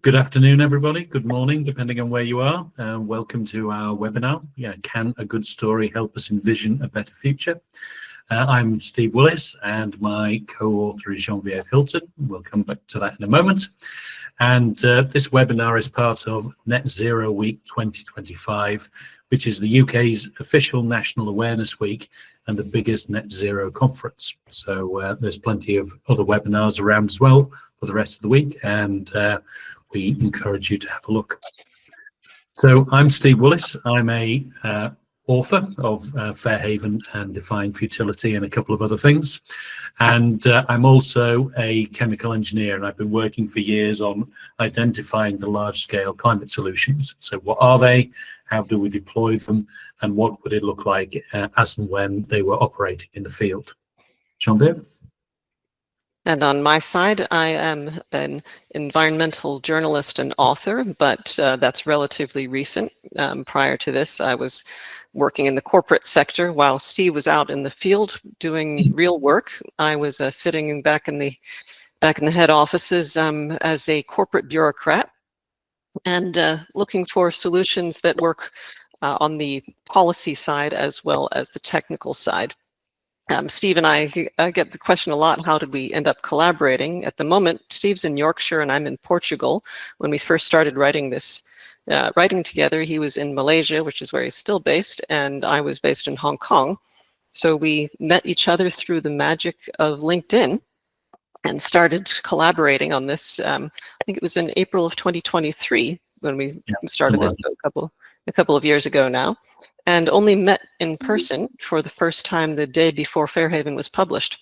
Good afternoon, everybody. Good morning, depending on where you are. Welcome to our webinar. Can a good story help us envision a better future? I'm Steve Willis, and my co-author is Genevieve Hilton. We'll come back to that in a moment. And this webinar is part of Net Zero Week 2025, which is the UK's official National Awareness Week and the biggest net zero conference. So there's plenty of other webinars around as well for the rest of the week, and we encourage you to have a look. So I'm Steve Willis. I'm a author of Fairhaven and Defying Futility and a couple of other things. And I'm also a chemical engineer, and I've been working for years on identifying the large-scale climate solutions. So what are they? How do we deploy them? And what would it look like as and when they were operating in the field? Genevieve? And on my side, I am an environmental journalist and author, but that's relatively recent. Prior to this, I was working in the corporate sector while Steve was out in the field doing real work. I was sitting back in the head offices as a corporate bureaucrat and looking for solutions that work on the policy side as well as the technical side. Steve and I get the question a lot, how did we end up collaborating? At the moment, Steve's in Yorkshire and I'm in Portugal. When we first started writing this, writing together, he was in Malaysia, which is where he's still based, and I was based in Hong Kong. So we met each other through the magic of LinkedIn and started collaborating on this. I think it was in April of 2023 when we started this a couple of years ago now. And only met in person for the first time the day before Fairhaven was published.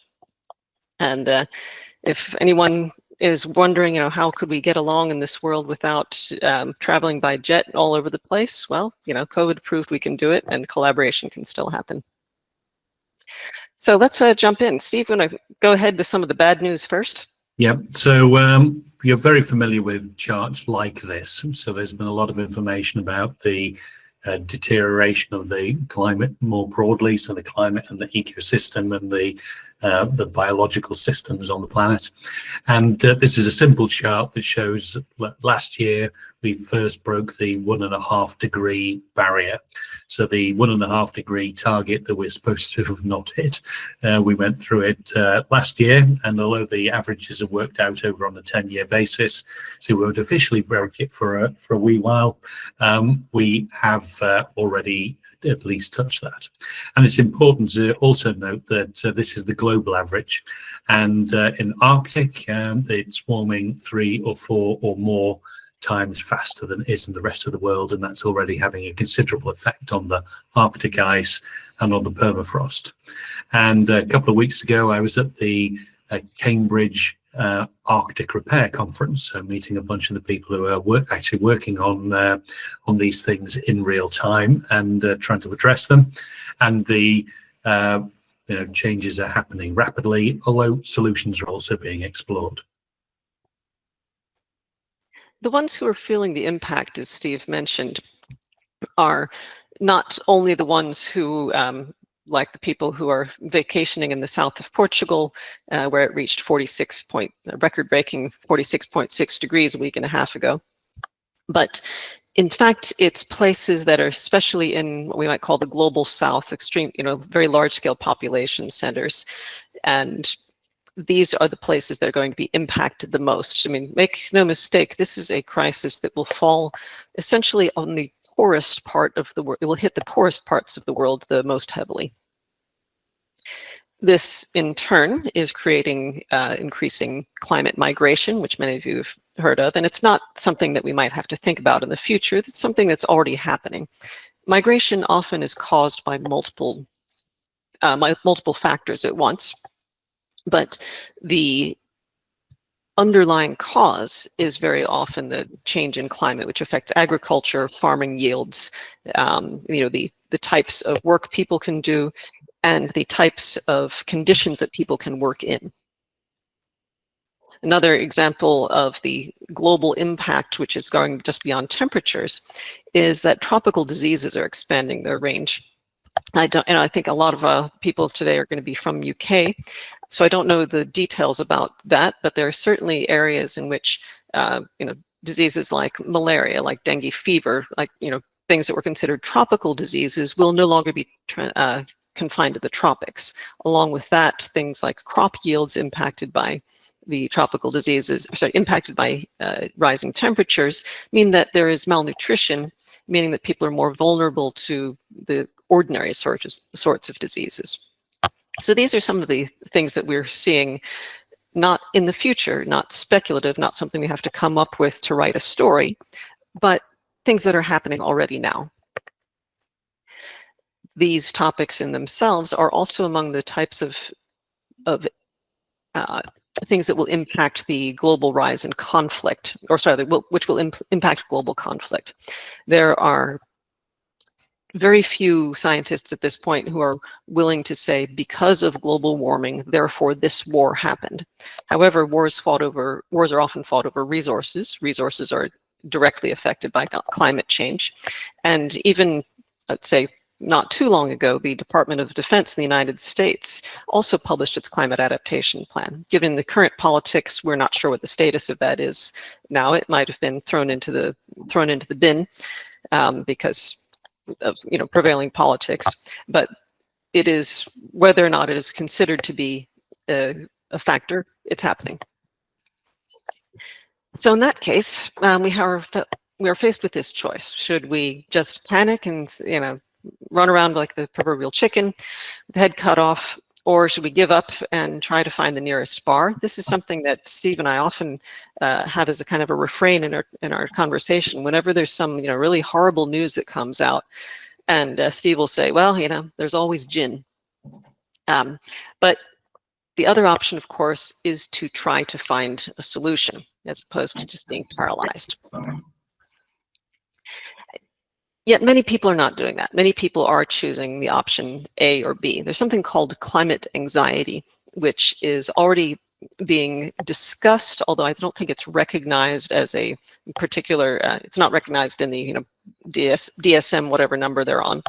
And if anyone is wondering, how could we get along in this world without traveling by jet all over the place? Well, COVID proved we can do it, and collaboration can still happen. So let's jump in. Steve, want to go ahead with some of the bad news first? Yeah, so you're very familiar with charts like this. So there's been a lot of information about the deterioration of the climate more broadly, so the climate and the ecosystem and the biological systems on the planet. And this is a simple chart that shows last year we first broke the 1.5 degree barrier. So the 1.5 degree target that we're supposed to have not hit, we went through it last year, and although the averages have worked out over on a 10-year basis, so we won't officially break it for a wee while, we have already at least touch that. And it's important to also note that this is the global average, and in Arctic it's warming 3 or 4 or more times faster than it is in the rest of the world, and that's already having a considerable effect on the Arctic ice and on the permafrost. And a couple of weeks ago I was at the Cambridge Arctic Repair Conference, meeting a bunch of the people who are actually working on these things in real time and trying to address them. And the changes are happening rapidly, although solutions are also being explored. The ones who are feeling the impact, as Steve mentioned, are not only the ones who like the people who are vacationing in the south of Portugal, where it reached record-breaking 46.6 degrees a week and a half ago. But in fact, it's places that are especially in what we might call the global south, extreme, very large-scale population centers. And these are the places that are going to be impacted the most. I mean, make no mistake, this is a crisis that will fall essentially on the poorest part of the world. It will hit the poorest parts of the world the most heavily. This, in turn, is creating increasing climate migration, which many of you have heard of, and it's not something that we might have to think about in the future. It's something that's already happening. Migration often is caused by multiple factors at once, but the underlying cause is very often the change in climate, which affects agriculture, farming yields, the types of work people can do, and the types of conditions that people can work in. Another example of the global impact, which is going just beyond temperatures, is that tropical diseases are expanding their range. I think a lot of people today are going to be from UK, so I don't know the details about that, but there are certainly areas in which diseases like malaria, like dengue fever, like, things that were considered tropical diseases will no longer be confined to the tropics. Along with that, things like crop yields impacted by the tropical diseases, impacted by rising temperatures, mean that there is malnutrition, meaning that people are more vulnerable to the ordinary sorts of diseases. So these are some of the things that we're seeing, not in the future, not speculative, not something we have to come up with to write a story, but things that are happening already now. These topics in themselves are also among the types of things that will impact the global rise in conflict, or sorry, which will impact global conflict. There are very few scientists at this point who are willing to say, because of global warming, therefore this war happened. However, wars are often fought over resources. Resources are directly affected by climate change. And even, let's say, not too long ago, the Department of Defense in the United States also published its climate adaptation plan. Given the current politics, we're not sure what the status of that is now. It might have been thrown into the bin because of prevailing politics. But it is, whether or not it is considered to be a factor, it's happening. So in that case, we are faced with this choice. Should we just panic and run around like the proverbial chicken with the head cut off, or should we give up and try to find the nearest bar? This is something that Steve and I often have as a kind of a refrain in our conversation. Whenever there's some really horrible news that comes out, and Steve will say, well, there's always gin. But the other option, of course, is to try to find a solution as opposed to just being paralyzed. Yet many people are not doing that. Many people are choosing the option A or B. There's something called climate anxiety, which is already being discussed, although I don't think it's recognized as a particular, it's not recognized in the DSM, whatever number they're on.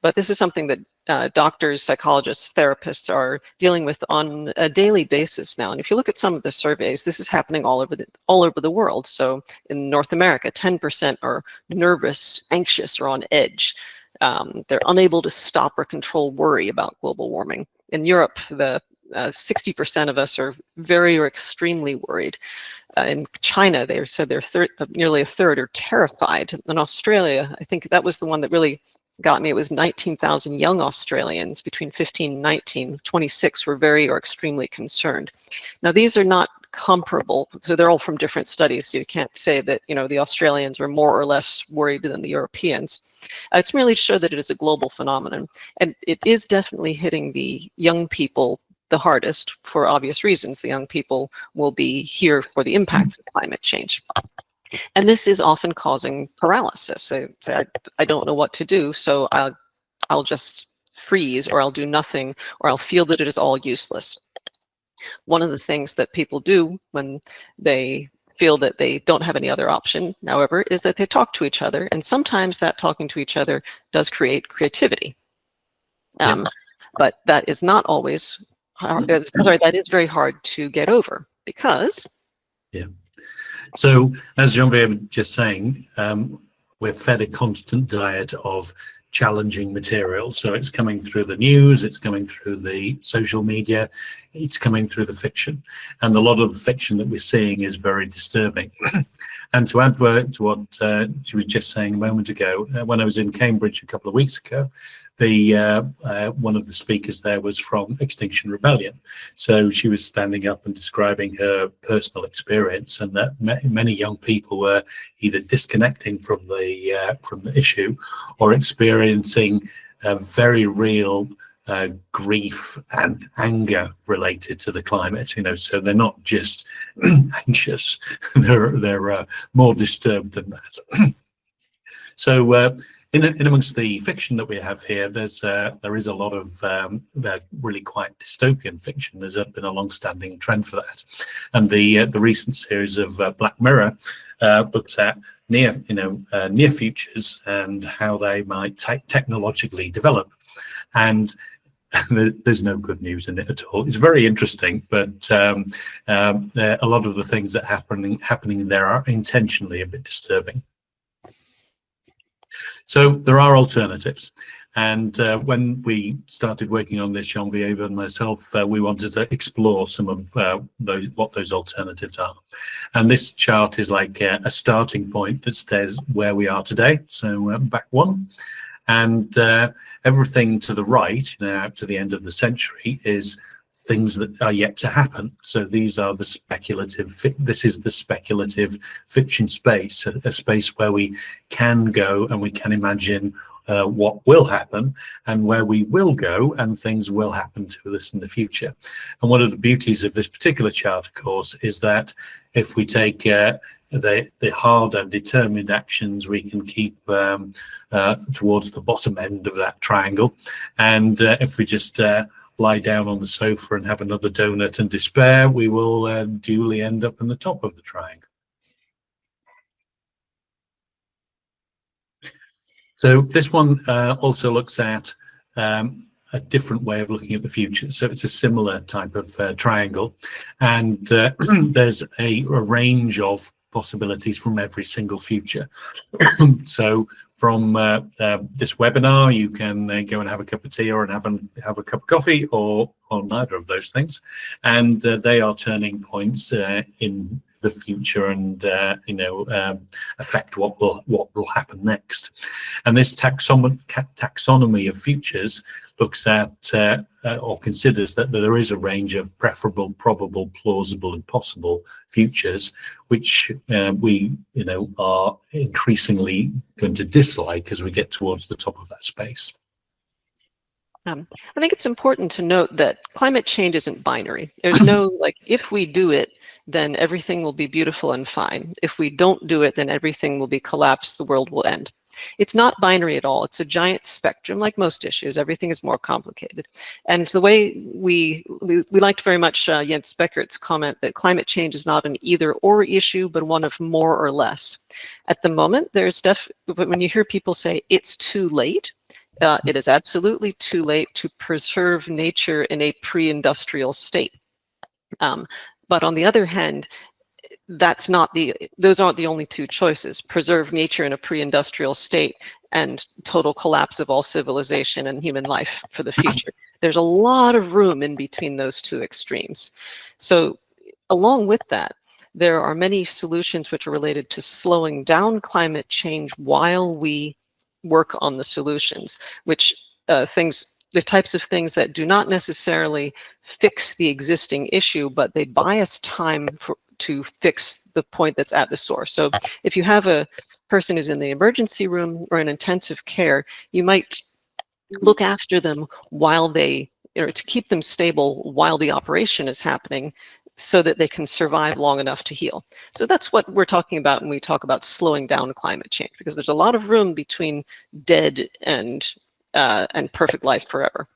But this is something that doctors, psychologists, therapists are dealing with on a daily basis now. And if you look at some of the surveys, this is happening all over the world. So in North America, 10% are nervous, anxious, or on edge. They're unable to stop or control worry about global warming. In Europe, 60% of us are very or extremely worried. In China, they said nearly a third are terrified. In Australia, I think that was the one that really got me. It was 19,000 young Australians between 15 and 19. 26 were very or extremely concerned. Now, these are not comparable, so they're all from different studies, so you can't say that the Australians are more or less worried than the Europeans. It's merely to show that it is a global phenomenon, and it is definitely hitting the young people the hardest, for obvious reasons. The young people will be here for the impacts of climate change. And this is often causing paralysis. They say, I don't know what to do, so I'll just freeze, or I'll do nothing, or I'll feel that it is all useless. One of the things that people do when they feel that they don't have any other option, however, is that they talk to each other, and sometimes that talking to each other does create creativity. But that is not always that is very hard to get over, because so as Genevieve was just saying, we're fed a constant diet of challenging material. So it's coming through the news, it's coming through the social media, it's coming through the fiction, and a lot of the fiction that we're seeing is very disturbing. And to advert to what she was just saying a moment ago, when I was in Cambridge a couple of weeks ago, one of the speakers there was from Extinction Rebellion. So she was standing up and describing her personal experience, and that many young people were either disconnecting from the issue or experiencing very real grief and anger related to the climate. So they're not just anxious; they're more disturbed than that. So. In amongst the fiction that we have here, there is a lot of really quite dystopian fiction. There's been a long-standing trend for that, and the recent series of Black Mirror looked at near futures and how they might technologically develop. And there's no good news in it at all. It's very interesting, but a lot of the things that happening there are intentionally a bit disturbing. So there are alternatives. And when we started working on this, Genevieve and myself, we wanted to explore some of what those alternatives are. And this chart is like a starting point that says where we are today. So back one. And everything to the right, out to the end of the century, is things that are yet to happen. So these are the this is the speculative fiction space, a space where we can go and we can imagine what will happen and where we will go, and things will happen to us in the future. And one of the beauties of this particular chart, of course, is that if we take the hard and determined actions, we can keep towards the bottom end of that triangle. And if we just lie down on the sofa and have another donut and despair, we will duly end up in the top of the triangle. So this one also looks at a different way of looking at the future. So it's a similar type of triangle, and there's a range of possibilities from every single future. So from this webinar, you can go and have a cup of tea or have a cup of coffee, or neither of those things, and they are turning points in the future, and affect what will happen next. And this taxonomy of futures looks at or considers that there is a range of preferable, probable, plausible, and possible futures, which we are increasingly going to dislike as we get towards the top of that space. I think it's important to note that climate change isn't binary. There's no, like, if we do it, then everything will be beautiful and fine. If we don't do it, then everything will be collapsed, the world will end. It's not binary at all. It's a giant spectrum, like most issues. Everything is more complicated. And the way we liked very much Jens Beckert's comment that climate change is not an either-or issue, but one of more or less. At the moment, but when you hear people say it's too late, it is absolutely too late to preserve nature in a pre-industrial state. But on the other hand, those aren't the only two choices: preserve nature in a pre-industrial state and total collapse of all civilization and human life for the future. There's a lot of room in between those two extremes. So along with that, there are many solutions which are related to slowing down climate change while we work on the solutions, which the types of things that do not necessarily fix the existing issue, but they buy us time to fix the point that's at the source. So if you have a person who's in the emergency room or in intensive care, you might look after them while to keep them stable while the operation is happening, so that they can survive long enough to heal. So that's what we're talking about when we talk about slowing down climate change, because there's a lot of room between dead and perfect life forever.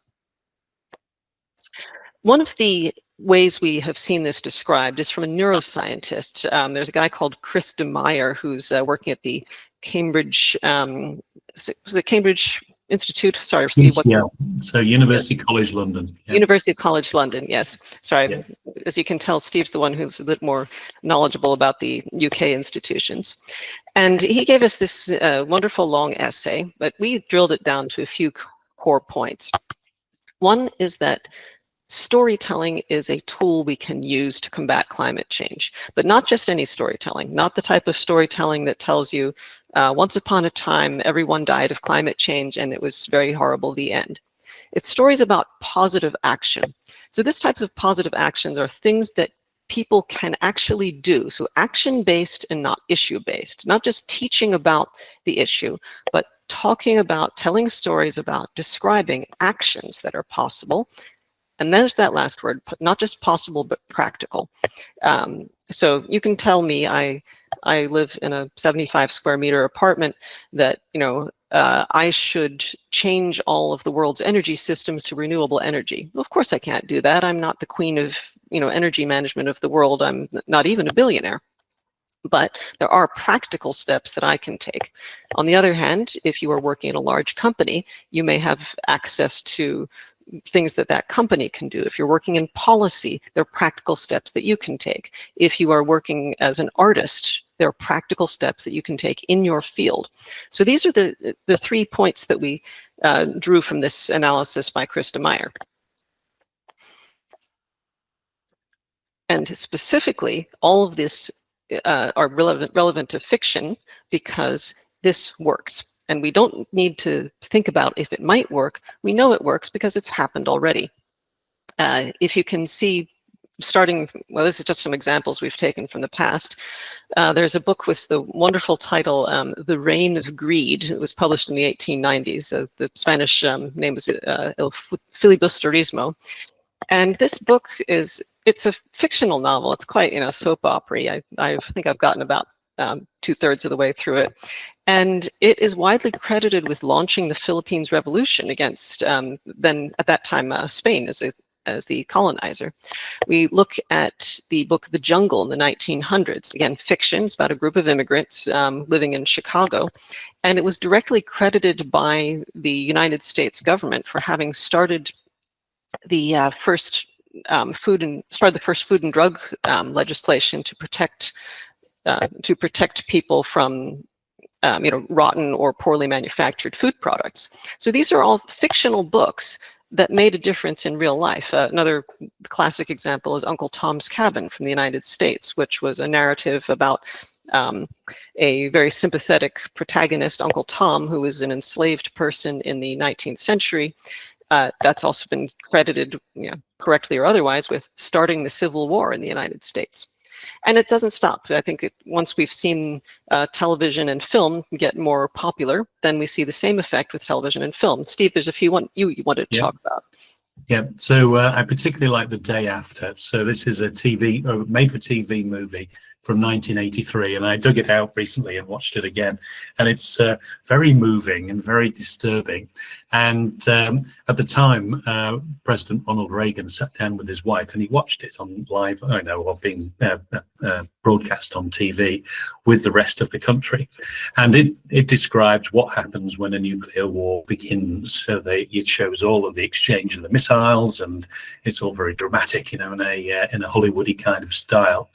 One of the ways we have seen this described is from a neuroscientist. There's a guy called Chris DeMeyer who's working at the Cambridge, was it Cambridge Institute? Sorry, Steve. So University College London. Yeah. University College London, yes. Sorry, Yeah. As you can tell, Steve's the one who's a bit more knowledgeable about the UK institutions. And he gave us this wonderful long essay, but we drilled it down to a few core points. One is that storytelling is a tool we can use to combat climate change, but not just any storytelling, not the type of storytelling that tells you once upon a time everyone died of climate change and it was very horrible, the end. It's stories about positive action. So this types of positive actions are things that people can actually do. So action-based and not issue-based, not just teaching about the issue, but talking about, telling stories about, describing actions that are possible. And there's that last word, not just possible, but practical. So you can tell me I live in a 75 square meter apartment that, I should change all of the world's energy systems to renewable energy. Well, of course I can't do that. I'm not the queen of, energy management of the world. I'm not even a billionaire. But there are practical steps that I can take. On the other hand, if you are working in a large company, you may have access to things that that company can do. If you're working in policy, there are practical steps that you can take. If you are working as an artist, there are practical steps that you can take in your field. So these are the 3 points that we drew from this analysis by Krista Meyer. And specifically, all of this are relevant to fiction because this works. And we don't need to think about if it might work. We know it works because it's happened already. If you can see, starting, well, this is just some examples we've taken from the past. There's a book with the wonderful title, The Reign of Greed. It was published in the 1890s. The Spanish name was El Filibusterismo. And this book it's a fictional novel. It's quite, soap opera. I think I've gotten about 2/3 of the way through it. And it is widely credited with launching the Philippines Revolution against then at that time Spain as the colonizer. We look at the book The Jungle in the 1900s. Again, fiction. It's about a group of immigrants living in Chicago. And it was directly credited by the United States government for having started the first food and drug legislation to protect people from rotten or poorly manufactured food products. So these are all fictional books that made a difference in real life. Another classic example is Uncle Tom's Cabin from the United States, which was a narrative about a very sympathetic protagonist, Uncle Tom, who was an enslaved person in the 19th century. That's also been credited, correctly or otherwise, with starting the Civil War in the United States. And it doesn't stop. I think once we've seen television and film get more popular, then we see the same effect with television and film. Steve, there's a few you wanted to talk about. Yeah, so I particularly like The Day After. So this is a made-for-TV movie from 1983, and I dug it out recently and watched it again. And it's very moving and very disturbing. And at the time, President Ronald Reagan sat down with his wife and he watched it on live, or being broadcast on TV with the rest of the country. And it describes what happens when a nuclear war begins. So it shows all of the exchange of the missiles, and it's all very dramatic, in a Hollywoody kind of style.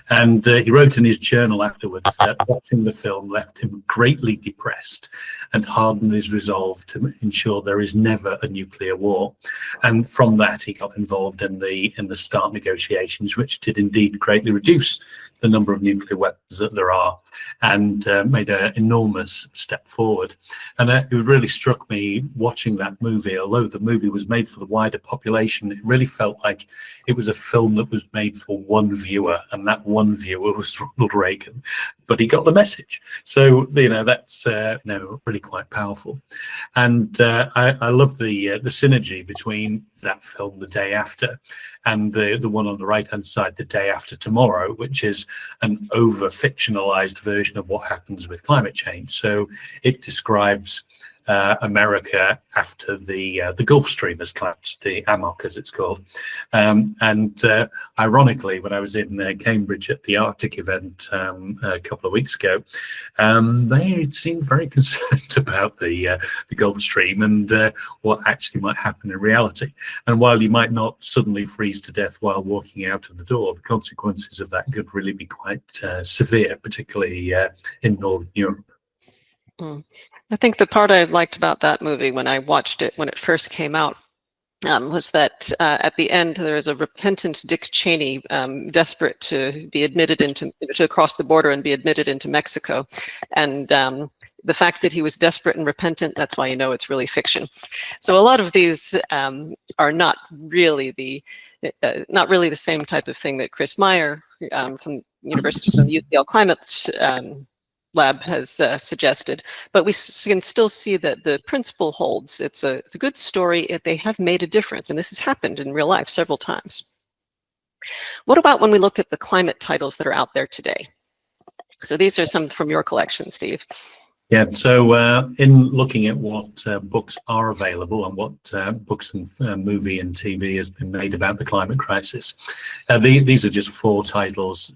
And he wrote in his journal afterwards that watching the film left him greatly depressed and hardened his resolve to ensure there is never a nuclear war. And from that, he got involved in the START negotiations, which did indeed greatly reduce the number of nuclear weapons that there are, and made an enormous step forward. And it really struck me watching that movie, although the movie was made for the wider population, it really felt like it was a film that was made for one viewer, and that one viewer was Ronald Reagan, but he got the message. So, that's really quite powerful. And I love the synergy between that film, The Day After, and the one on the right-hand side, The Day After Tomorrow, which is an over-fictionalized version of what happens with climate change. So it describes America after the Gulf Stream has collapsed, the AMOC as it's called. Ironically, when I was in Cambridge at the Arctic event a couple of weeks ago, they seemed very concerned about the Gulf Stream and what actually might happen in reality. And while you might not suddenly freeze to death while walking out of the door, the consequences of that could really be quite severe, particularly in Northern Europe. I think the part I liked about that movie when I watched it when it first came out was that at the end there is a repentant Dick Cheney desperate to be admitted to cross the border and be admitted into Mexico, and the fact that he was desperate and repentant, that's why it's really fiction. So a lot of these are not really the same type of thing that Chris Meyer from University of the UCL Climate Lab has suggested, but we can still see that the principle holds. It's a good story. They have made a difference, and this has happened in real life several times. What about when we look at the climate titles that are out there today? So these are some from your collection, Steve. Yeah, so in looking at what books are available and what books and movie and TV has been made about the climate crisis, these are just 4 titles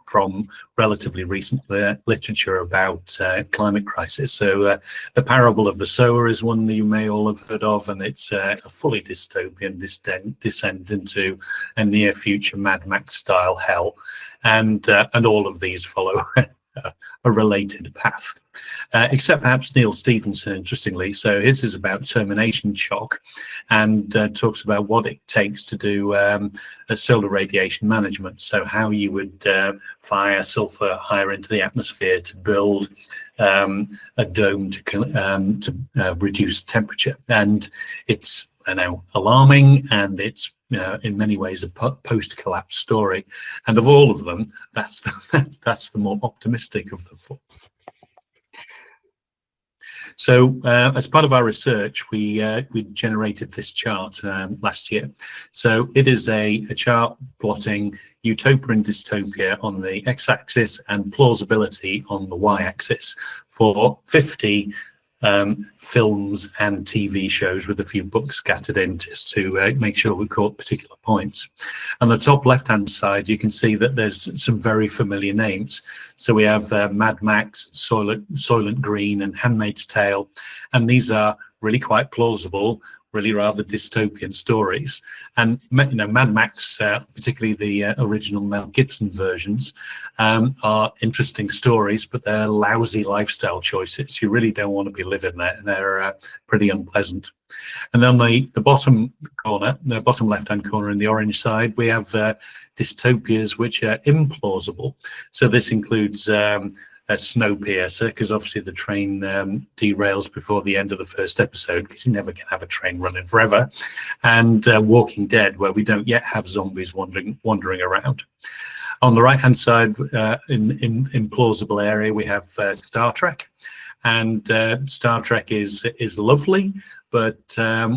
from relatively recent literature about climate crisis. So The Parable of the Sower is one that you may all have heard of, and it's a fully dystopian descent into a near future Mad Max style hell, and all of these follow a related path, except perhaps Neil Stephenson, interestingly. So his is about termination shock, and talks about what it takes to do solar radiation management. So how you would fire sulfur higher into the atmosphere to build a dome to reduce temperature. And it's alarming, and it's in many ways a post-collapse story. And of all of them, that's the more optimistic of the 4. So as part of our research, we generated this chart last year. So it is a chart plotting utopia and dystopia on the x-axis and plausibility on the y-axis for 50 films and TV shows, with a few books scattered in just to make sure we caught particular points. On the top left-hand side, you can see that there's some very familiar names. So we have Mad Max, Soylent Green, and Handmaid's Tale, and these are really quite plausible, really rather dystopian stories. And Mad Max, particularly the original Mel Gibson versions, are interesting stories, but they're lousy lifestyle choices. You really don't want to be living there, and they're pretty unpleasant. And then the bottom corner, the bottom left-hand corner in the orange side, we have dystopias which are implausible. So this includes Snowpiercer, because obviously the train derails before the end of the first episode, because you never can have a train running forever, and Walking Dead, where we don't yet have zombies wandering around. On the right-hand side, in plausible area, we have Star Trek, and Star Trek is lovely, but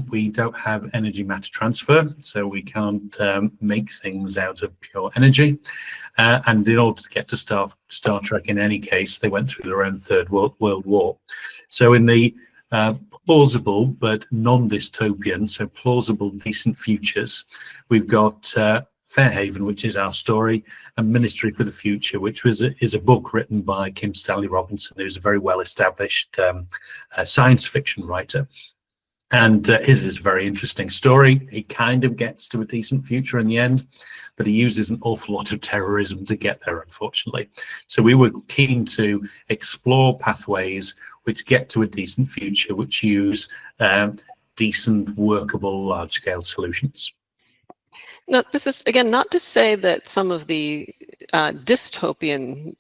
we don't have energy matter transfer, so we can't make things out of pure energy. And in order to get to Star Trek, in any case, they went through their own Third World War. So in the plausible but non-dystopian, so plausible, decent futures, we've got Fairhaven, which is our story, and Ministry for the Future, which is a book written by Kim Stanley Robinson, who's a very well-established science fiction writer. And his is a very interesting story. He kind of gets to a decent future in the end, but he uses an awful lot of terrorism to get there, unfortunately. So we were keen to explore pathways which get to a decent future, which use decent, workable, large-scale solutions. Now, this is, again, not to say that some of the dystopian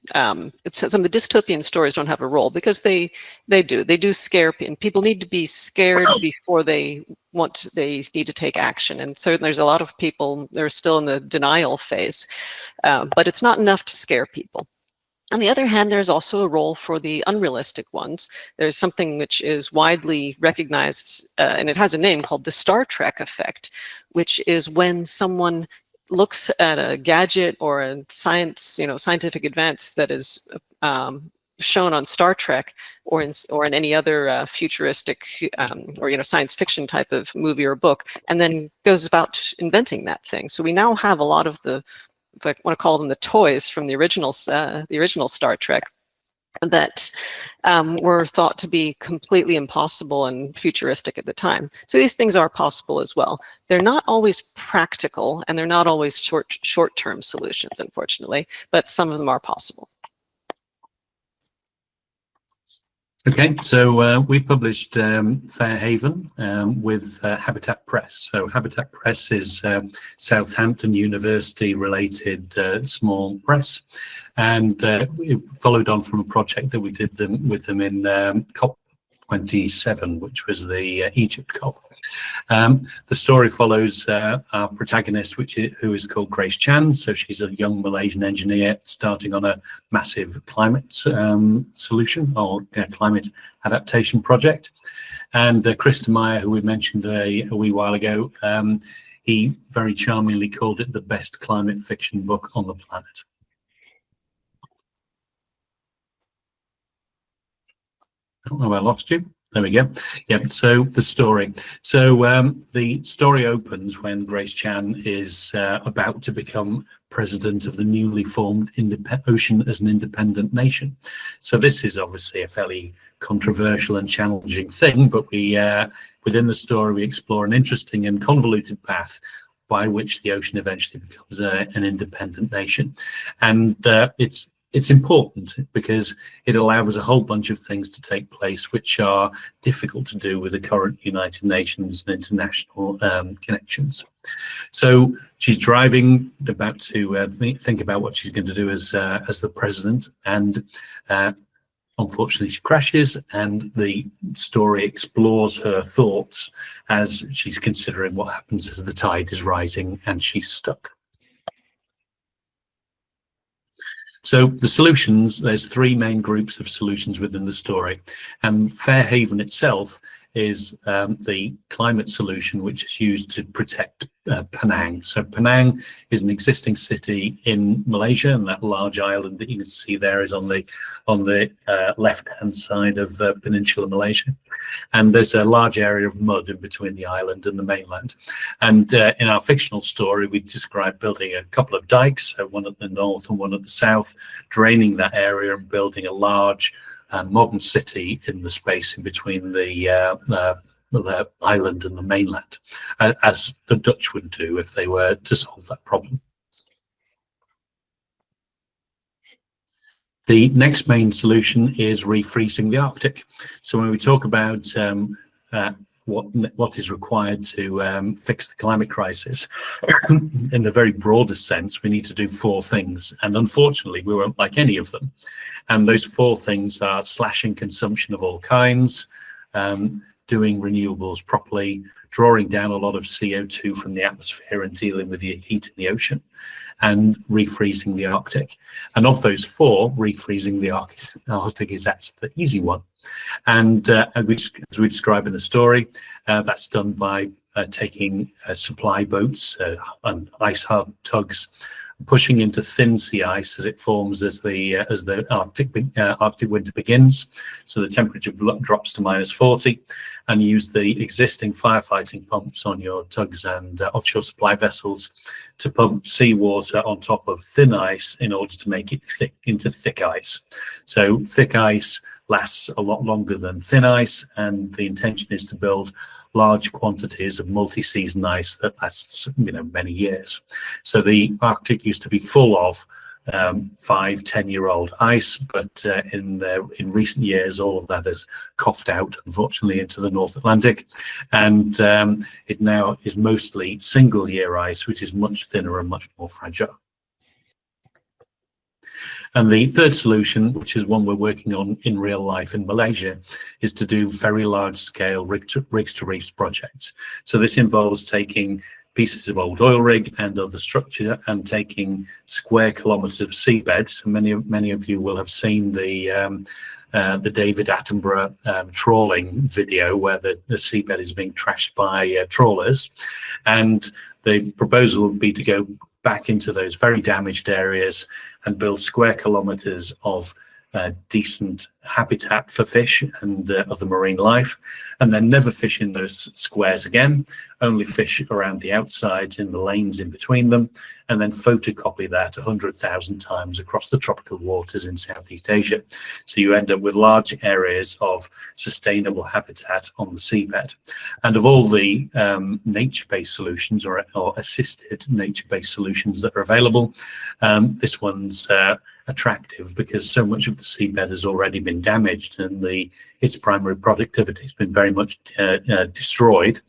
stories don't have a role, because they do scare people, and people need to be scared before they need to take action. And certainly there's a lot of people that are still in the denial phase, but it's not enough to scare people. On the other hand, there's also a role for the unrealistic ones. There's something which is widely recognized, and it has a name, called the Star Trek effect, which is when someone looks at a gadget or a scientific advance that is shown on Star Trek or in any other futuristic or science fiction type of movie or book, and then goes about inventing that thing. So we now have a lot of the, if I want to call them, the toys from the original Star Trek, that were thought to be completely impossible and futuristic at the time. So these things are possible as well. They're not always practical, and they're not always short-term solutions, unfortunately, but some of them are possible. Okay, so we published Fairhaven with Habitat Press. So Habitat Press is Southampton University-related small press, and it followed on from a project that we did with them in COP27, which was the Egypt COP. The story follows our protagonist, who is called Grace Chan. So she's a young Malaysian engineer starting on a massive climate solution or climate adaptation project. And Krista Meyer, who we mentioned a wee while ago, he very charmingly called it the best climate fiction book on the planet. Oh, I lost you. There we go. Yep. So the story. So the story opens when Grace Chan is about to become president of the newly formed Ocean as an independent nation. So this is obviously a fairly controversial and challenging thing, but we within the story we explore an interesting and convoluted path by which the ocean eventually becomes an independent nation, and it's important because it allows a whole bunch of things to take place which are difficult to do with the current United Nations and international connections. So she's driving, about to think about what she's going to do as the president, and unfortunately she crashes, and the story explores her thoughts as she's considering what happens as the tide is rising and she's stuck. So the solutions, there's three main groups of solutions within the story, and Fairhaven itself is the climate solution which is used to protect Penang. So Penang is an existing city in Malaysia, and that large island that you can see there is on the left-hand side of Peninsula Malaysia. And there's a large area of mud in between the island and the mainland. And in our fictional story, we describe building a couple of dikes, one at the north and one at the south, draining that area and building a large modern city in the space in between the island and the mainland, as the Dutch would do if they were to solve that problem. The next main solution is refreezing the Arctic. So when we talk about what is required to fix the climate crisis, in the very broadest sense, we need to do four things, and unfortunately we won't like any of them. And those four things are slashing consumption of all kinds, doing renewables properly, drawing down a lot of CO2 from the atmosphere and dealing with the heat in the ocean, and refreezing the Arctic. And of those four, refreezing the Arctic is actually the easy one. And as we describe in the story, that's done by taking supply boats and ice hard tugs, pushing into thin sea ice as it forms as the Arctic winter begins. So the temperature drops to -40, and use the existing firefighting pumps on your tugs and offshore supply vessels to pump seawater on top of thin ice in order to make it into thick ice. So thick ice lasts a lot longer than thin ice, and the intention is to build large quantities of multi-season ice that lasts, many years. So the Arctic used to be full of 5-10-year-old ice, but in recent years, all of that has coughed out, unfortunately, into the North Atlantic, and it now is mostly single-year ice, which is much thinner and much more fragile. And the third solution, which is one we're working on in real life in Malaysia, is to do very large-scale rigs to reefs projects. So this involves taking pieces of old oil rig and other structure and taking square kilometers of seabed. So many of you will have seen the David Attenborough trawling video where the seabed is being trashed by trawlers, and the proposal would be to go back into those very damaged areas and build square kilometers of decent habitat for fish and other marine life, and then never fish in those squares again, only fish around the outside in the lanes in between them, and then photocopy that 100,000 times across the tropical waters in Southeast Asia. So you end up with large areas of sustainable habitat on the seabed. And of all the nature-based solutions or assisted nature-based solutions that are available, this one's attractive because so much of the seabed has already been damaged and its primary productivity has been very much destroyed.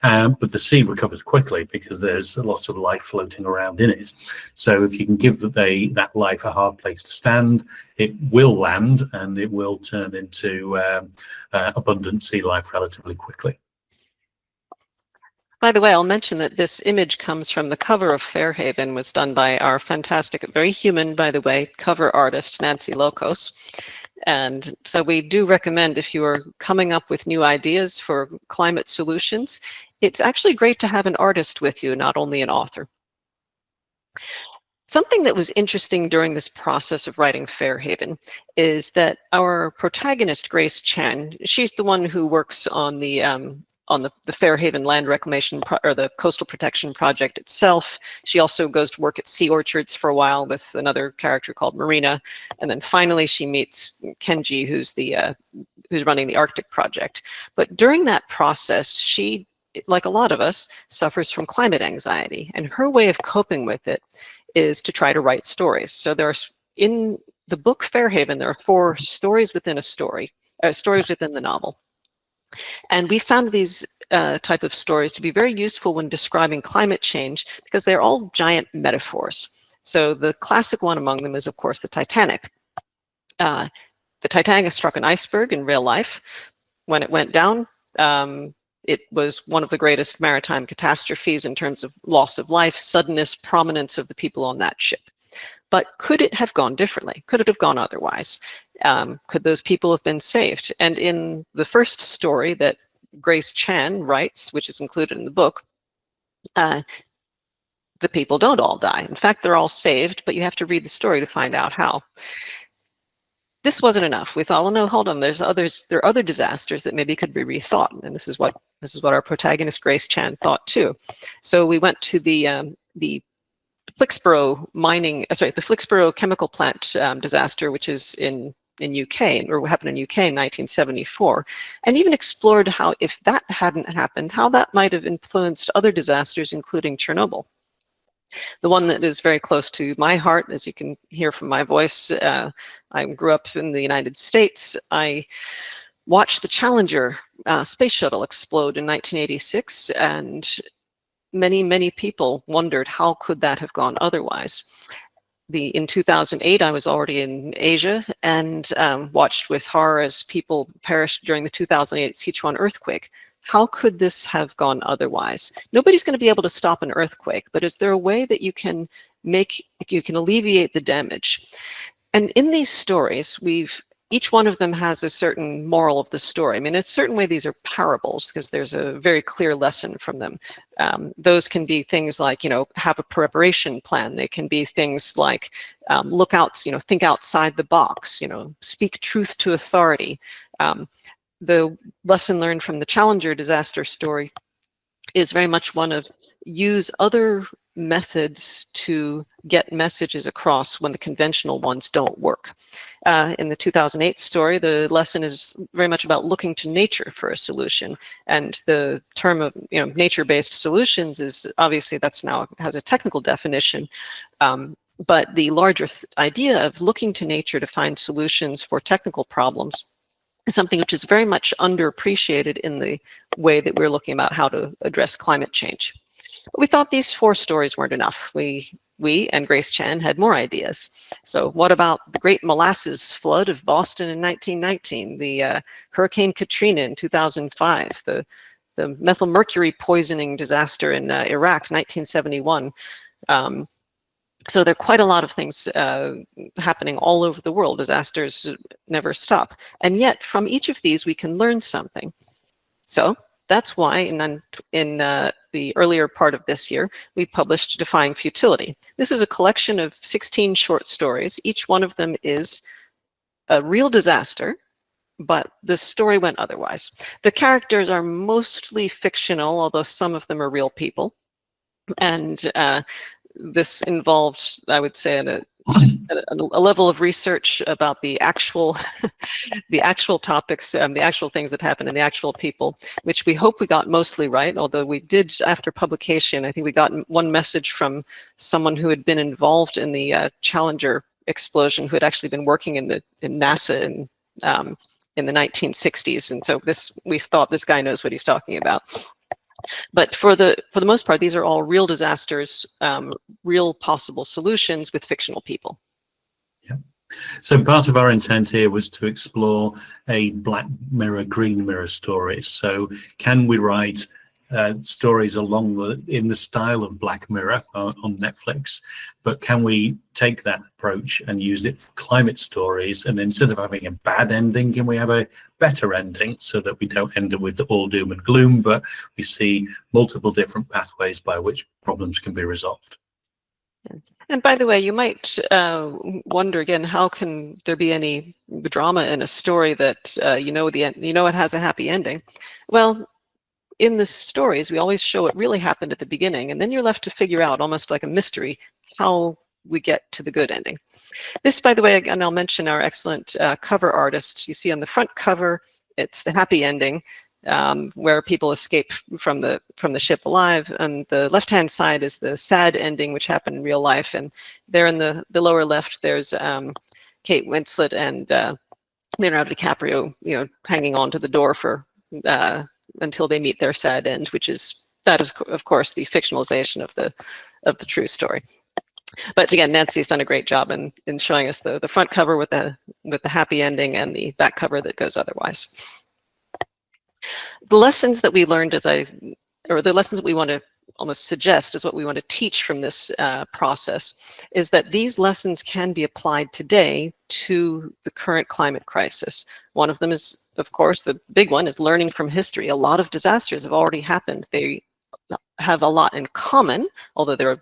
But the sea recovers quickly because there's lots of life floating around in it. So if you can give that life a hard place to stand, it will land and it will turn into abundant sea life relatively quickly. By the way, I'll mention that this image comes from the cover of Fairhaven, was done by our fantastic, very human, by the way, cover artist, Nancy Locos. And so we do recommend, if you are coming up with new ideas for climate solutions, it's actually great to have an artist with you, not only an author. Something that was interesting during this process of writing Fairhaven is that our protagonist, Grace Chan, she's the one who works on the Fairhaven land reclamation or the coastal protection project itself. She also goes to work at sea orchards for a while with another character called Marina, and then finally she meets Kenji, who's running the Arctic project. But during that process, she, like a lot of us, suffers from climate anxiety, and her way of coping with it is to try to write stories. So there's, in the book Fairhaven, there are 4 stories within a story, stories within the novel. And we found these type of stories to be very useful when describing climate change because they're all giant metaphors. So the classic one among them is, of course, the Titanic. The Titanic struck an iceberg in real life. When it went down, it was one of the greatest maritime catastrophes in terms of loss of life, suddenness, prominence of the people on that ship. But could it have gone differently? Could it have gone otherwise? Could those people have been saved? And in the first story that Grace Chan writes, which is included in the book, the people don't all die. In fact, they're all saved, but you have to read the story to find out how. This wasn't enough. We thought, well, no, hold on. There are other disasters that maybe could be rethought, and this is what our protagonist Grace Chan thought too. So we went to the Flixborough the Flixborough chemical plant disaster, which is in UK, or happened in UK in 1974, and even explored how, if that hadn't happened, how that might have influenced other disasters, including Chernobyl. The one that is very close to my heart, as you can hear from my voice, I grew up in the United States. I watched the Challenger space shuttle explode in 1986, and many, many people wondered how could that have gone otherwise. In 2008, I was already in Asia and watched with horror as people perished during the 2008 Sichuan earthquake. How could this have gone otherwise? Nobody's going to be able to stop an earthquake, but is there a way that you can alleviate the damage? And in these stories, each one of them has a certain moral of the story. I mean, in a certain way, these are parables because there's a very clear lesson from them. Those can be things like, have a preparation plan. They can be things like look out, think outside the box, speak truth to authority. The lesson learned from the Challenger disaster story is very much one of use other methods to get messages across when the conventional ones don't work. In the 2008 story, the lesson is very much about looking to nature for a solution. And the term of nature-based solutions is obviously that's now has a technical definition. But the larger idea of looking to nature to find solutions for technical problems is something which is very much underappreciated in the way that we're looking about how to address climate change. But we thought these 4 stories weren't enough. We and Grace Chan had more ideas. So what about the Great Molasses Flood of Boston in 1919, the Hurricane Katrina in 2005, the methylmercury poisoning disaster in Iraq, 1971. So there are quite a lot of things happening all over the world. Disasters never stop. And yet from each of these, we can learn something. So that's why in the earlier part of this year, we published Defying Futility. This is a collection of 16 short stories. Each one of them is a real disaster, but the story went otherwise. The characters are mostly fictional, although some of them are real people. And this involved, I would say, a level of research about the actual topics, the actual things that happen and the actual people, which we hope we got mostly right. Although we did, after publication, I think we got one message from someone who had been involved in the Challenger explosion, who had actually been working in NASA in the 1960s, and so we thought this guy knows what he's talking about. But for the most part, these are all real disasters, real possible solutions with fictional people. Yeah. So part of our intent here was to explore a black mirror, green mirror story. So can we write stories in the style of Black Mirror on Netflix, but can we take that approach and use it for climate stories? And instead of having a bad ending, can we have a better ending so that we don't end up with all doom and gloom, but we see multiple different pathways by which problems can be resolved? And by the way, you might wonder again, how can there be any drama in a story that you know it has a happy ending? Well, in the stories, we always show what really happened at the beginning, and then you're left to figure out, almost like a mystery, how we get to the good ending. This, by the way, again, I'll mention our excellent cover artist. You see on the front cover, it's the happy ending, where people escape from the ship alive, and the left-hand side is the sad ending, which happened in real life. And there in the lower left, there's Kate Winslet and Leonardo DiCaprio, hanging on to the door for until they meet their sad end, that is of course the fictionalization of the true story. But again, Nancy's done a great job in showing us the front cover with the happy ending and the back cover that goes otherwise. The lessons that we learned or the lessons that we want to almost suggest is what we want to teach from this process, is that these lessons can be applied today to the current climate crisis. One of them is, of course, the big one is learning from history. A lot of disasters have already happened. They have a lot in common, although they're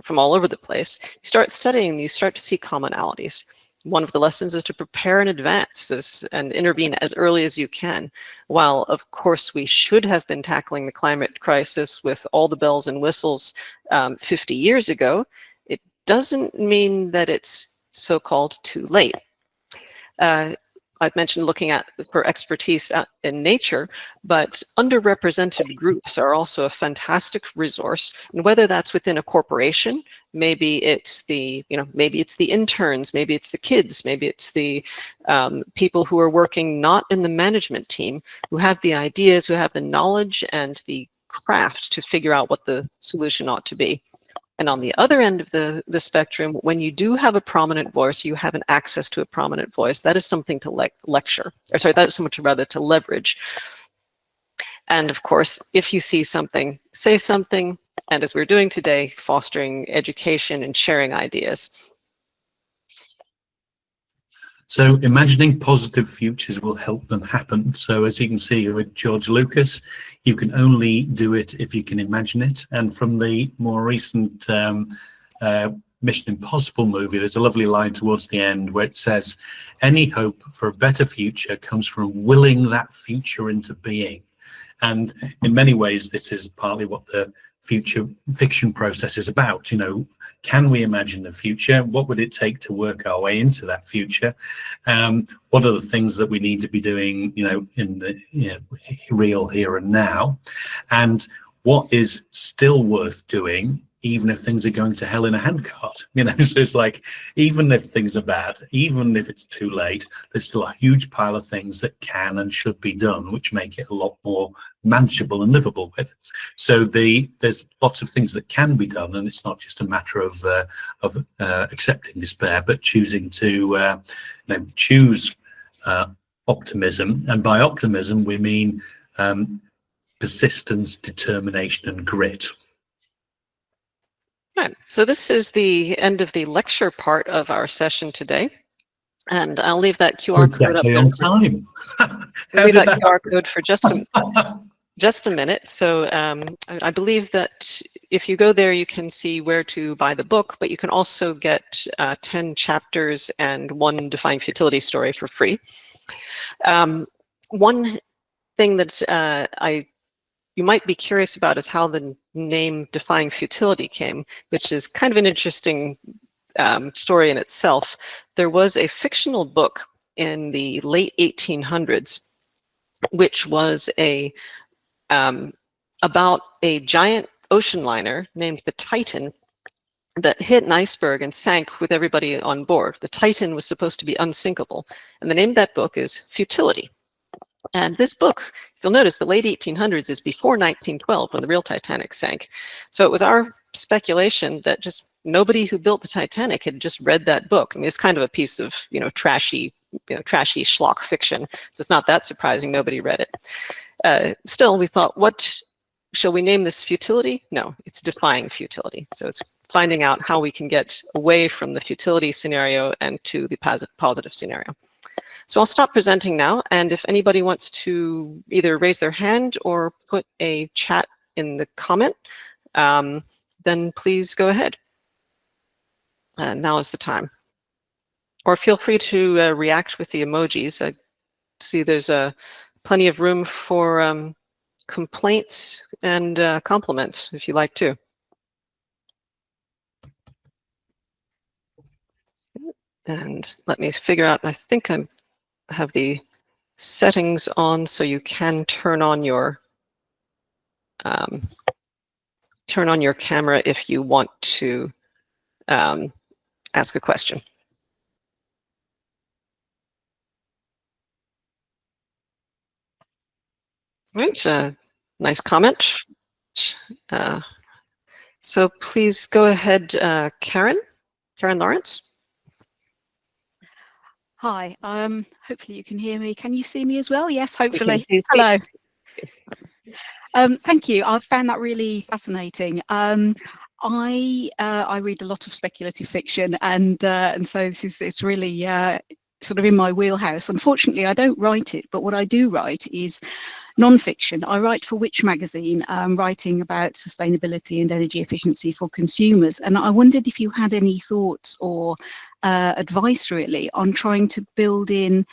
from all over the place. You start studying, you start to see commonalities. One of the lessons is to prepare in advance and intervene as early as you can. While, of course, we should have been tackling the climate crisis with all the bells and whistles 50 years ago, it doesn't mean that it's so-called too late. I've mentioned looking for expertise in nature, but underrepresented groups are also a fantastic resource. And whether that's within a corporation, maybe it's the interns, maybe it's the kids, maybe it's the people who are working not in the management team, who have the ideas, who have the knowledge and the craft to figure out what the solution ought to be. And on the other end of the spectrum, when you do have a prominent voice, you have an access to a prominent voice, that is something to that is something to leverage. And of course, if you see something, say something, and as we're doing today, fostering education and sharing ideas. So imagining positive futures will help them happen. So as you can see with George Lucas, you can only do it if you can imagine it. And from the more recent Mission Impossible movie, there's a lovely line towards the end where it says, any hope for a better future comes from willing that future into being. And in many ways, this is partly what the future fiction process is about. Can we imagine the future? What would it take to work our way into that future? What are the things that we need to be doing, in the real here and now? And what is still worth doing, even if things are going to hell in a handcart? So it's like, even if things are bad, even if it's too late, there's still a huge pile of things that can and should be done, which make it a lot more manageable and livable with. So there's lots of things that can be done, and it's not just a matter of accepting despair, but choosing to choose optimism. And by optimism, we mean persistence, determination, and grit. Right. So this is the end of the lecture part of our session today. And I'll leave that QR code up. Exactly on time. I'll leave that QR code for just a minute. So I believe that if you go there, you can see where to buy the book, but you can also get 10 chapters and one Defying Futility story for free. One thing that you might be curious about is how the name Defying Futility came, which is kind of an interesting story in itself. There was a fictional book in the late 1800s, which was about a giant ocean liner named the Titan that hit an iceberg and sank with everybody on board. The Titan was supposed to be unsinkable, and the name of that book is Futility. And this book, you'll notice the late 1800s is before 1912 when the real Titanic sank. So it was our speculation that just nobody who built the Titanic had just read that book. I mean, it's kind of a piece of, trashy schlock fiction. So it's not that surprising nobody read it. Still, we thought, what shall we name this? Futility? No, it's Defying Futility. So it's finding out how we can get away from the futility scenario and to the positive scenario. So I'll stop presenting now, and if anybody wants to either raise their hand or put a chat in the comment, then please go ahead. now is the time. Or feel free to react with the emojis. I see there's plenty of room for complaints and compliments if you like to. And let me figure out, I think I have the settings on so you can turn on your camera if you want to ask a question. Right, nice comment. So please go ahead, Karen Lawrence. Hi, hopefully you can hear me. Can you see me as well? Yes, hopefully. Hello. Thank you. I've found that really fascinating. I read a lot of speculative fiction, and so it's really sort of in my wheelhouse. Unfortunately, I don't write it, but what I do write is non-fiction. I write for Which magazine, writing about sustainability and energy efficiency for consumers. And I wondered if you had any thoughts or advice really on trying to build in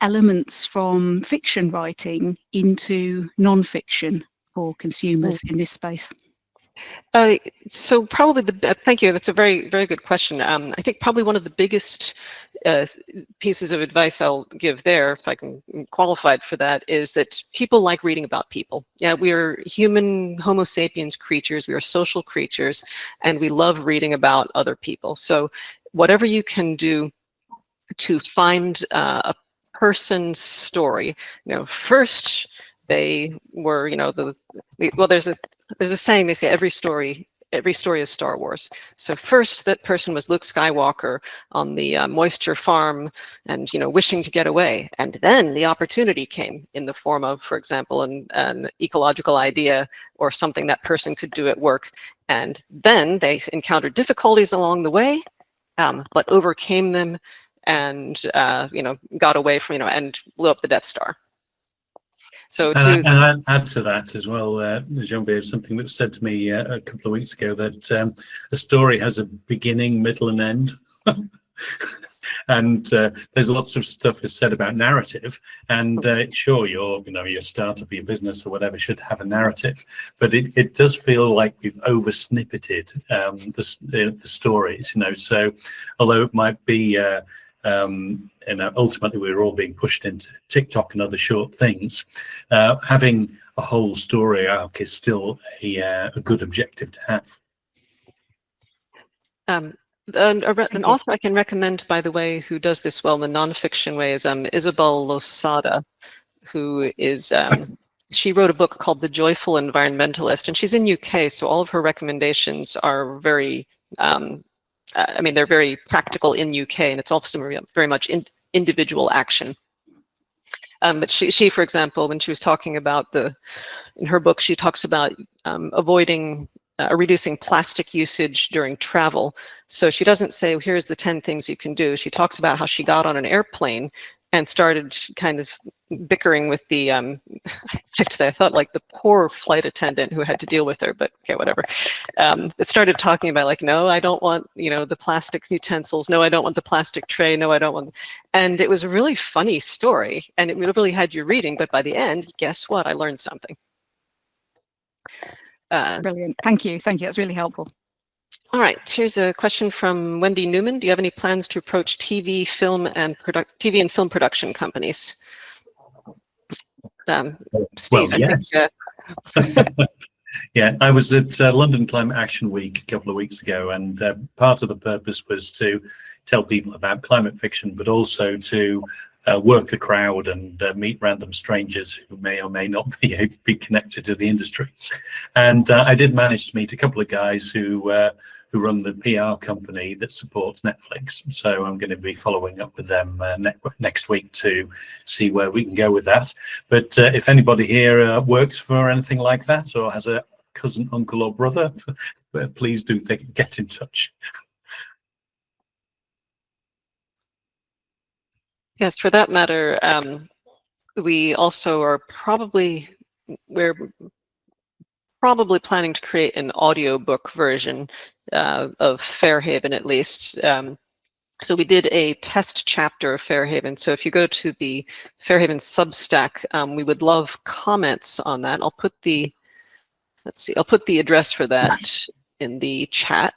elements from fiction writing into non-fiction for consumers in this space. So probably thank you. That's a very, very good question. I think probably one of the biggest pieces of advice I'll give there, if I can qualify for that, is that people like reading about people. Yeah, we are human Homo sapiens creatures. We are social creatures, and we love reading about other people. So whatever you can do to find a person's story, first they were, well, there's a saying, they say every story is Star Wars. So first that person was Luke Skywalker on the moisture farm and, wishing to get away. And then the opportunity came in the form of, for example, an ecological idea or something that person could do at work. And then they encountered difficulties along the way, but overcame them and, got away from, and blew up the Death Star. So and I'd add to that as well, Jean-Pierre, something that was said to me a couple of weeks ago, that a story has a beginning, middle, and end. And there's lots of stuff is said about narrative, and sure, your startup, your business, or whatever should have a narrative, but it does feel like we've over-snippeted the stories. So although it might be ultimately we're all being pushed into TikTok and other short things, having a whole story arc is still a good objective to have. An author I can recommend, by the way, who does this well in the nonfiction way is Isabel Losada, who is she wrote a book called The Joyful Environmentalist, and she's in UK, so all of her recommendations are very they're very practical in UK, and it's also very much individual action. But she, for example, when she was talking about in her book, she talks about avoiding reducing plastic usage during travel. So she doesn't say, well, here's the 10 things you can do. She talks about how she got on an airplane and started kind of bickering with the, actually I thought like the poor flight attendant who had to deal with her, but okay, whatever. It started talking about like, no, I don't want, the plastic utensils. No, I don't want the plastic tray. No, I don't want, and it was a really funny story, and it really had you reading, but by the end, guess what? I learned something. Brilliant. Thank you. That's really helpful. All right, here's a question from Wendy Newman. Do you have any plans to approach TV, film, and film production companies? Steve, well, yes. Yeah, I was at London Climate Action Week a couple of weeks ago, and part of the purpose was to tell people about climate fiction, but also to work the crowd and meet random strangers who may or may not be connected to the industry. And I did manage to meet a couple of guys who run the PR company that supports Netflix. So I'm going to be following up with them next week to see where we can go with that. But if anybody here works for anything like that, or has a cousin, uncle, or brother, please do get in touch. Yes, for that matter, we also are probably, probably planning to create an audiobook version of Fairhaven at least. So we did a test chapter of Fairhaven. So if you go to the Fairhaven Substack, we would love comments on that. I'll put the, let's see, I'll put the address for that in the chat.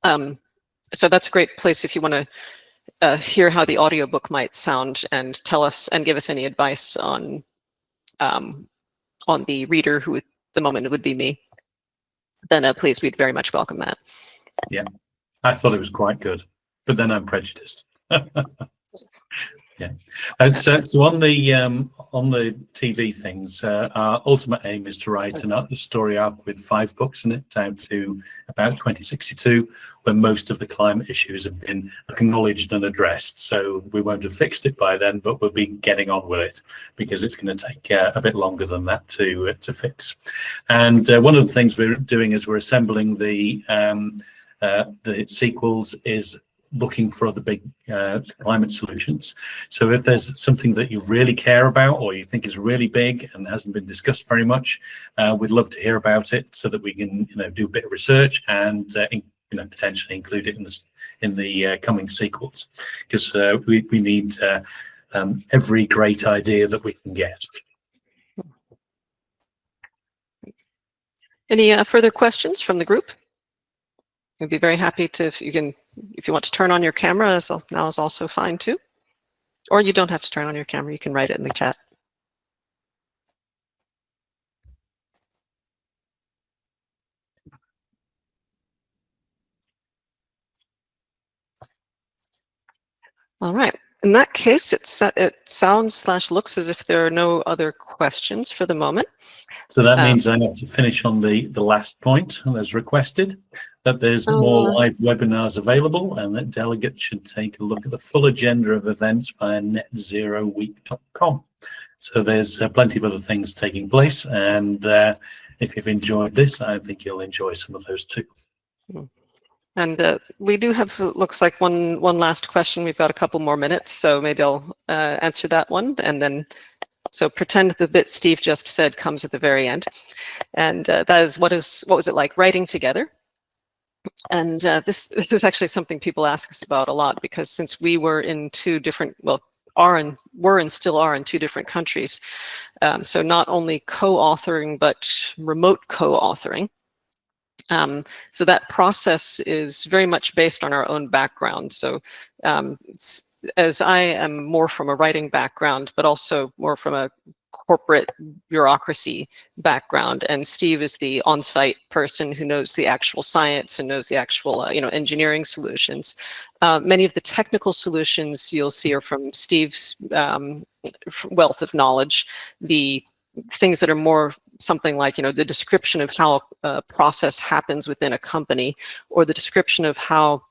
So that's a great place if you want to hear how the audiobook might sound and tell us and give us any advice on the reader, who at the moment it would be me. Then please, we'd very much welcome that. Yeah, I thought it was quite good, but then I'm prejudiced. Yeah. So on the TV things, our ultimate aim is to write a story arc with 5 books in it, down to about 2062, when most of the climate issues have been acknowledged and addressed. So we won't have fixed it by then, but we'll be getting on with it, because it's going to take a bit longer than that to fix. And one of the things we're doing as we're assembling the sequels is looking for other big climate solutions. So if there's something that you really care about or you think is really big and hasn't been discussed very much, we'd love to hear about it, so that we can do a bit of research and potentially include it in the coming sequels, because we need every great idea that we can get. Any further questions from the group? I'd be very happy to, if you want to turn on your camera, now is also fine too. Or you don't have to turn on your camera, you can write it in the chat. All right. In that case, it sounds / looks as if there are no other questions for the moment. So that means I have to finish on the last point as requested, that there's more live webinars available, and that delegates should take a look at the full agenda of events via netzeroweek.com. So there's plenty of other things taking place, and if you've enjoyed this, I think you'll enjoy some of those too. And we do have, looks like one last question. We've got a couple more minutes, so maybe I'll answer that one. And then, so pretend the bit Steve just said comes at the very end. And that is, what was it like writing together? And this is actually something people ask us about a lot, because since we were in 2 different, well, were and still are in 2 different countries. So not only co-authoring, but remote co-authoring. So that process is very much based on our own background. So as I am more from a writing background, but also more from a corporate bureaucracy background, and Steve is the on-site person who knows the actual science and knows the actual engineering solutions. Many of the technical solutions you'll see are from Steve's wealth of knowledge. The things that are more something like, the description of how a process happens within a company, or the description of how,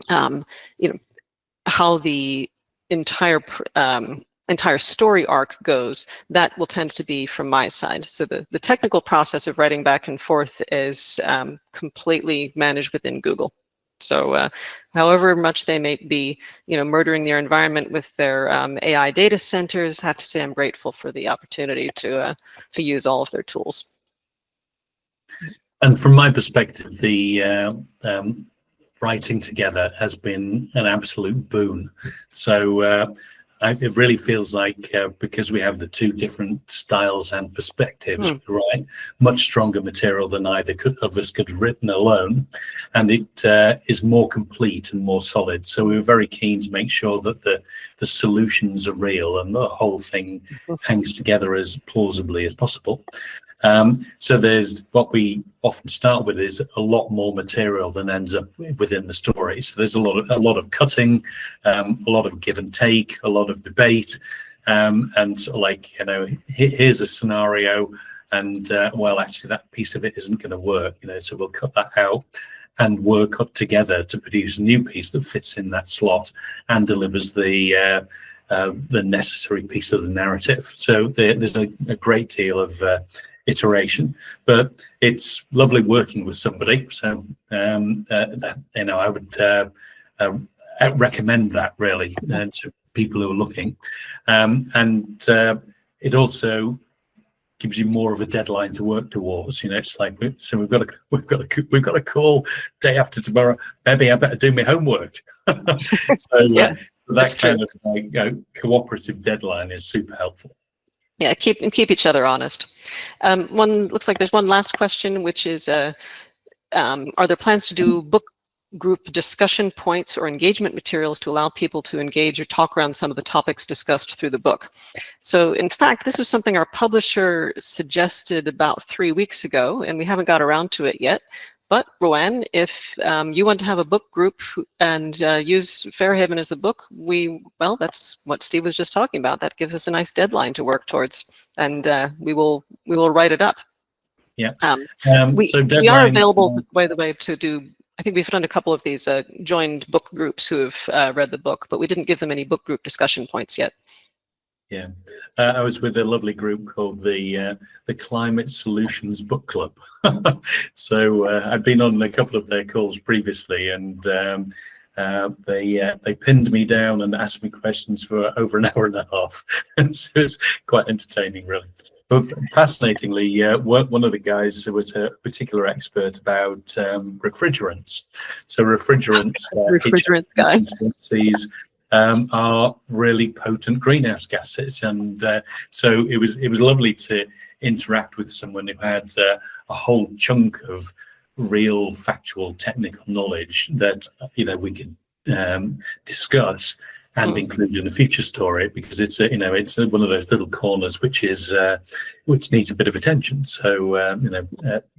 how the entire story arc goes, that will tend to be from my side. So the technical process of writing back and forth is completely managed within Google. So however much they may be, murdering their environment with their AI data centers, I have to say I'm grateful for the opportunity to use all of their tools. And from my perspective, the writing together has been an absolute boon. So it really feels like, because we have the 2 different styles and perspectives, we write much stronger material than either of us could have written alone, and it is more complete and more solid. So we were very keen to make sure that the solutions are real and the whole thing hangs together as plausibly as possible. So there's, what we often start with is a lot more material than ends up within the story. So there's a lot of cutting, a lot of give and take, a lot of debate, and sort of like, here's a scenario, and well, actually that piece of it isn't going to work, so we'll cut that out and work up together to produce a new piece that fits in that slot and delivers the necessary piece of the narrative. So there's a great deal of iteration, but it's lovely working with somebody. So I would recommend that really to people who are looking, and it also gives you more of a deadline to work towards. You know, it's like, so we've got a call day after tomorrow. Maybe I better do my homework. So Yeah, that kind of like, cooperative deadline is super helpful. Yeah, keep each other honest. Looks like there's one last question, which is, are there plans to do book group discussion points or engagement materials to allow people to engage or talk around some of the topics discussed through the book? So in fact, this is something our publisher suggested about 3 weeks ago, and we haven't got around to it yet. But Roanne, if you want to have a book group and use Fairhaven as the book, well, that's what Steve was just talking about. That gives us a nice deadline to work towards, and we will write it up. Yeah. We are available, by the way, to do. I think we've done a couple of these joined book groups who have read the book, but we didn't give them any book group discussion points yet. Yeah, I was with a lovely group called the Climate Solutions Book Club. So I'd been on a couple of their calls previously, and they pinned me down and asked me questions for over an hour and a half. And so it was quite entertaining, really. But fascinatingly, one of the guys was a particular expert about refrigerants. So refrigerants guys. Are really potent greenhouse gases, and so it was lovely to interact with someone who had a whole chunk of real factual technical knowledge that we could discuss and include in a future story, because it's one of those little corners which needs a bit of attention. So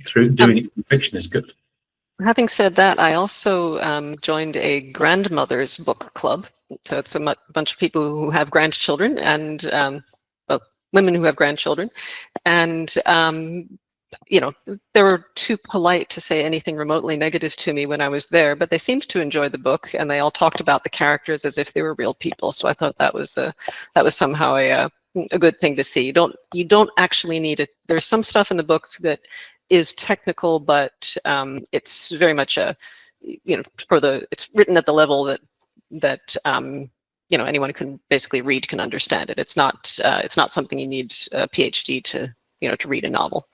through doing it through fiction is good. Having said that, I also joined a grandmother's book club. So it's a bunch of people who have grandchildren, and women who have grandchildren. And, they were too polite to say anything remotely negative to me when I was there, but they seemed to enjoy the book, and they all talked about the characters as if they were real people. So I thought that was somehow a good thing to see. You don't actually need it. There's some stuff in the book that is technical, but it's very much it's written at the level that anyone who can basically read can understand it. It's not something you need a PhD to read a novel.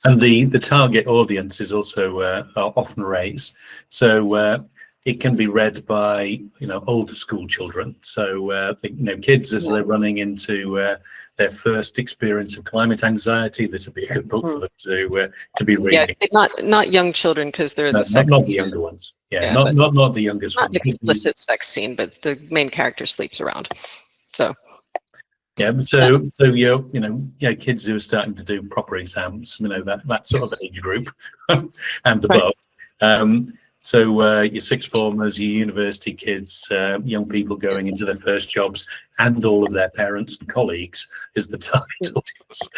And the target audience is also often raised, so it can be read by older school children. So kids, as they're running into their first experience of climate anxiety, this would be a good book for them to be reading. Yeah, not young children, because there is a sex not scene. the younger ones. Yeah, not the youngest not one. An explicit sex scene, but the main character sleeps around. So. Yeah, so kids who are starting to do proper exams, that sort of age group and above. So your sixth formers, your university kids, young people going into their first jobs, and all of their parents and colleagues is the target audience.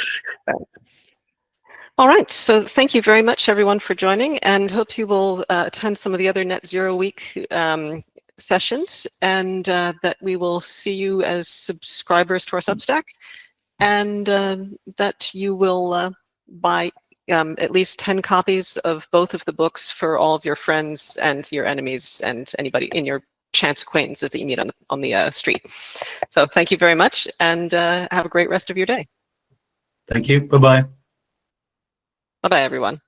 All right, so thank you very much, everyone, for joining, and hope you will attend some of the other Net Zero Week sessions, and that we will see you as subscribers to our Substack, and that you will buy at least 10 copies of both of the books for all of your friends and your enemies and anybody in your chance acquaintances that you meet on the street. So thank you very much, and have a great rest of your day. Thank you. Bye-bye. Bye-bye, everyone.